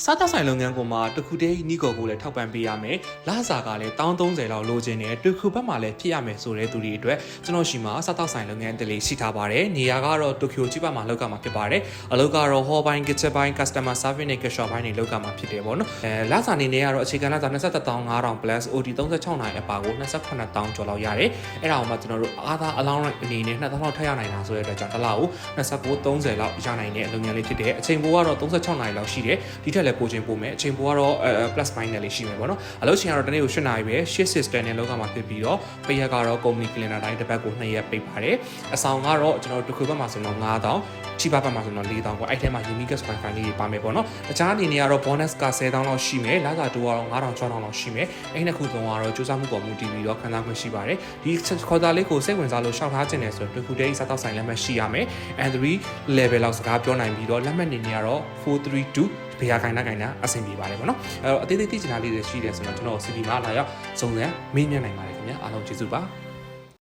စားတောက်ဆိုင်လုပ်ငန်းကိုမှတခုတည်းနီးကိုလည်းထောက်ပံ့ပေးရမယ်။လစာကလည်း130လောက်လိုချင်တယ်။တခုဘက်မှာလည်းဖြစ်ရမယ်ဆိုတဲ့သူတွေအတွက်ကျွန်တော်ရှိမှာစားတောက်ဆိုင်လုပ်ငန်းတလေးရှိထားပါတယ်။နေရာကတော့တိုကျိုကြီးဘက်မှာလောက်ကမှာဖြစ်ပါတယ်။အလုပ်ကတော့ hall ပိုင်း kitchen ပိုင်း customer service နဲ့ cashier ဘိုင်းတွေလောက်ကမှာဖြစ်တယ်ပေါ့နော်။လစာနေနဲ့ကတော့အခြေခံလစာ27500 plus OT 36နိုင်အပါကို28000ကျော်လောက်ရတယ်။အဲ့ဒါအောင်မှကျွန်တော်တို့အားသားအလောင်းအနေနဲ့2000လောက်ထပ်ရနိုင်တာဆိုတဲ့အတွက်ကြောင့်တစ်လကို2930လောက်ရနိုင်တဲ့လုပ်ငန်းလေးဖြစ်တယ်။အချိန်ပိုကတော့36နိုင်လောက်ရှိတယ်။ဒီထက်လည်းပိုချင်းပိုမယ်အချိန်ပိုကတော့ plus minus လေးရှိမယ်ပေါ့နော်အလုပ်ချိန်ကတော့တနေ့ကို8နာရီပဲshift system နဲ့လောက်ကမှာဖြစ်ပြီးတော့ပိတ်ရက်ကတော့ company calendar တိုင်းတစ်ပတ်ကို2ရက်ပိတ်ပါတယ်အဆောင်ကတော့ကျွန်တော်တို့တစ်ခုဘက်မှာဆိုတော့9000ချိပါဘက်မှာဆိုတော့4000ပေါ့အဲ့ထဲမှာ unique wifi လေးတွေပါမယ်ပေါ့နော်တခြားအနေနဲ့ကတော့ bonus က10000လောက်ရှိမယ်လစာတိုးကတော့9000 6000လောက်ရှိမယ်အဲ့နှစ်ခုသုံးကတော့စူးစမ်းမှုပေါ်မူတည်ပြီးတော့ခံစားခွင့်ရှိပါတယ်ဒီခေါ်တာလေးကိုစိတ်ဝင်စားလို့ရှောက်ထားခြင်းနဲ့ဆိုတော့တစ်ခုတည်းစားတော့ဆိုင်လက်မှတ်ရှိရမယ် and 3 level လောက်စကားပြောနိုင်ပြီးတော့လက်မှတ်နေနေကတော့432ဘယ်ဟာခိုင်တာအဆင်ပြေပါတယ်ပေါ့နော်အဲ့တော့အသေးသေးသိချင်တာလေးတွေရှိတယ်ဆိုတော့ကျွန်တော် CV မှာလာရောက်စုံစမ်းမေးမြန်းနိုင်ပါတယ်ခင်ဗျာအားလုံးကျေးဇူးပါ